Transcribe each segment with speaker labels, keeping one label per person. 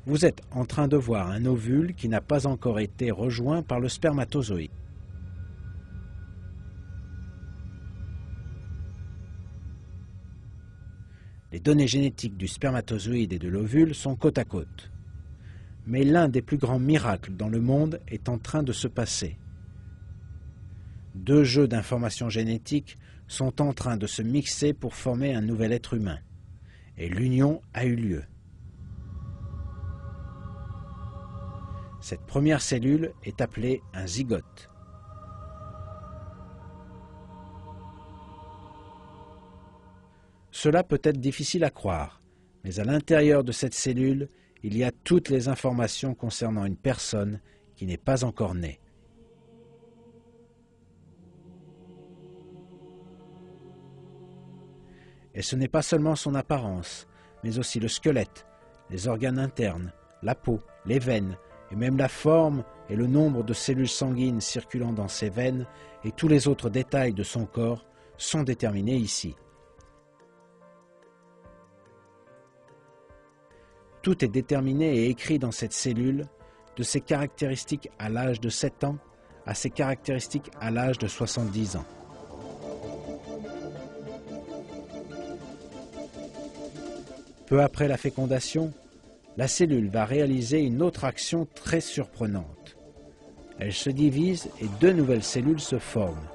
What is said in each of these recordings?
Speaker 1: Vous êtes en train de voir un ovule qui n'a pas encore été rejoint par le spermatozoïde. Les données génétiques du spermatozoïde et de l'ovule sont côte à côte. Mais l'un des plus grands miracles dans le monde est en train de se passer. Deux jeux d'informations génétiques sont en train de se mixer pour former un nouvel être humain. Et l'union a eu lieu. Cette première cellule est appelée un zygote. Cela peut être difficile à croire, mais à l'intérieur de cette cellule, il y a toutes les informations concernant une personne qui n'est pas encore née. Et ce n'est pas seulement son apparence, mais aussi le squelette, les organes internes, la peau, les veines, et même la forme et le nombre de cellules sanguines circulant dans ses veines et tous les autres détails de son corps sont déterminés ici. Tout est déterminé et écrit dans cette cellule, de ses caractéristiques à l'âge de 7 ans à ses caractéristiques à l'âge de 70 ans. Peu après la fécondation, la cellule va réaliser une autre action très surprenante. Elle se divise et deux nouvelles cellules se forment.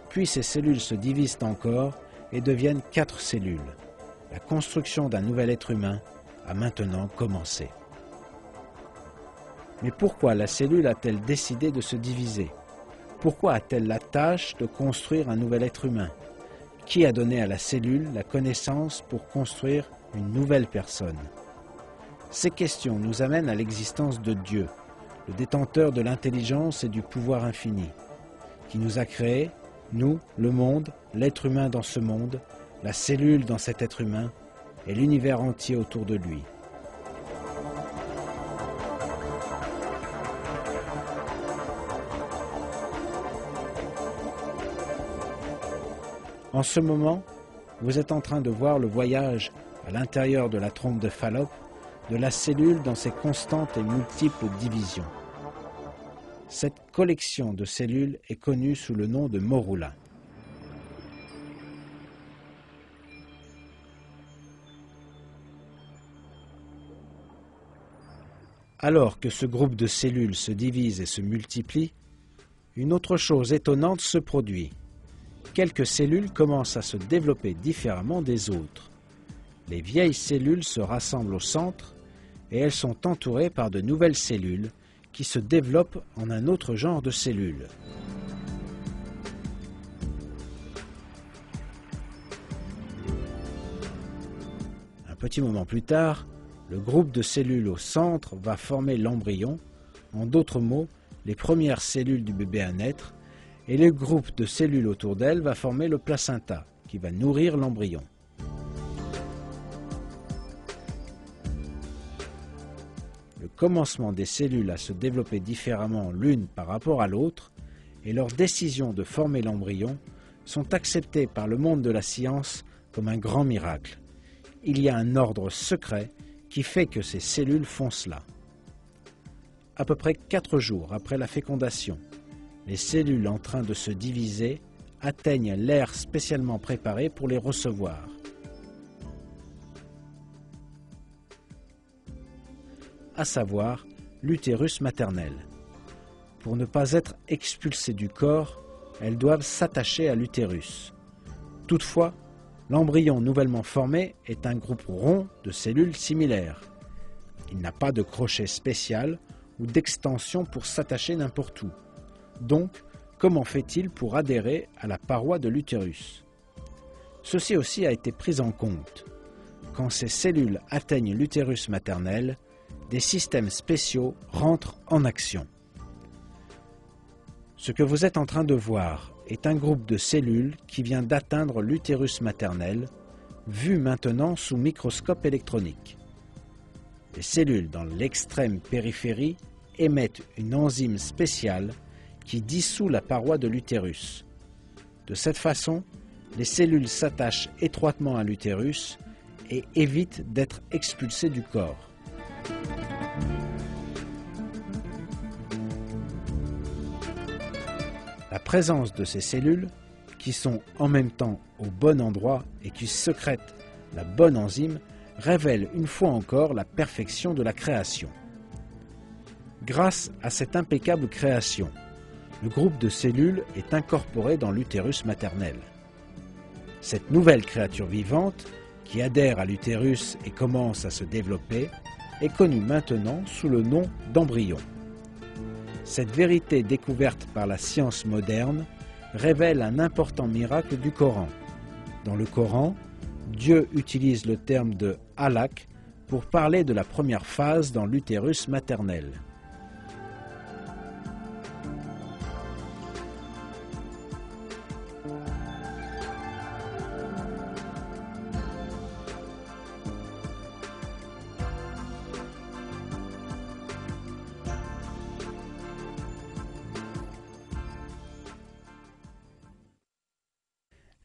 Speaker 1: Puis ces cellules se divisent encore et deviennent 4 cellules. La construction d'un nouvel être humain a maintenant commencé. Mais pourquoi la cellule a-t-elle décidé de se diviser? Pourquoi a-t-elle la tâche de construire un nouvel être humain? Qui a donné à la cellule la connaissance pour construire une nouvelle personne? Ces questions nous amènent à l'existence de Dieu, le détenteur de l'intelligence et du pouvoir infini, qui nous a créés, nous, le monde, l'être humain dans ce monde, la cellule dans cet être humain, et l'univers entier autour de lui. En ce moment, vous êtes en train de voir le voyage à l'intérieur de la trompe de Fallope de la cellule dans ses constantes et multiples divisions. Cette collection de cellules est connue sous le nom de morula. Alors que ce groupe de cellules se divise et se multiplie, une autre chose étonnante se produit. Quelques cellules commencent à se développer différemment des autres. Les vieilles cellules se rassemblent au centre et elles sont entourées par de nouvelles cellules qui se développent en un autre genre de cellules. Un petit moment plus tard, le groupe de cellules au centre va former l'embryon, en d'autres mots, les premières cellules du bébé à naître, et le groupe de cellules autour d'elle va former le placenta, qui va nourrir l'embryon. Le commencement des cellules à se développer différemment l'une par rapport à l'autre, et leur décision de former l'embryon, sont acceptées par le monde de la science comme un grand miracle. Il y a un ordre secret qui fait que ces cellules font cela. À peu près 4 jours après la fécondation, les cellules en train de se diviser atteignent l'air spécialement préparé pour les recevoir. À savoir l'utérus maternel. Pour ne pas être expulsées du corps, elles doivent s'attacher à l'utérus. Toutefois, l'embryon nouvellement formé est un groupe rond de cellules similaires. Il n'a pas de crochet spécial ou d'extension pour s'attacher n'importe où. Donc, comment fait-il pour adhérer à la paroi de l'utérus? Ceci aussi a été pris en compte. Quand ces cellules atteignent l'utérus maternel, des systèmes spéciaux rentrent en action. Ce que vous êtes en train de voir est un groupe de cellules qui vient d'atteindre l'utérus maternel, vu maintenant sous microscope électronique. Les cellules dans l'extrême périphérie émettent une enzyme spéciale qui dissout la paroi de l'utérus. De cette façon, les cellules s'attachent étroitement à l'utérus et évitent d'être expulsées du corps. La présence de ces cellules, qui sont en même temps au bon endroit et qui sécrètent la bonne enzyme, révèle une fois encore la perfection de la création. Grâce à cette impeccable création, le groupe de cellules est incorporé dans l'utérus maternel. Cette nouvelle créature vivante, qui adhère à l'utérus et commence à se développer, est connue maintenant sous le nom d'embryon. Cette vérité découverte par la science moderne révèle un important miracle du Coran. Dans le Coran, Dieu utilise le terme de « halak » pour parler de la première phase dans l'utérus maternel.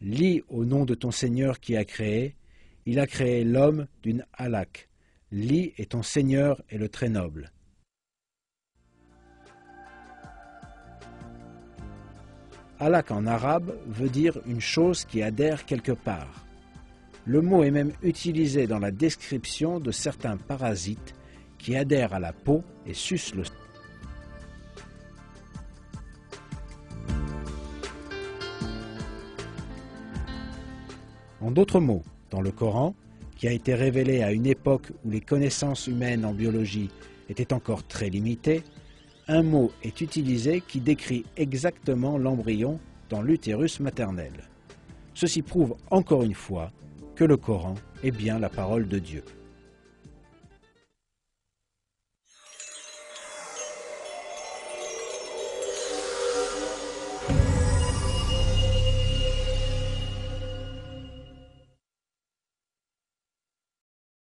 Speaker 1: Lis au nom de ton Seigneur qui a créé, il a créé l'homme d'une halak. Lis et ton Seigneur est le très noble. Halak en arabe veut dire une chose qui adhère quelque part. Le mot est même utilisé dans la description de certains parasites qui adhèrent à la peau et sucent le sang. En d'autres mots, dans le Coran, qui a été révélé à une époque où les connaissances humaines en biologie étaient encore très limitées, un mot est utilisé qui décrit exactement l'embryon dans l'utérus maternel. Ceci prouve encore une fois que le Coran est bien la parole de Dieu.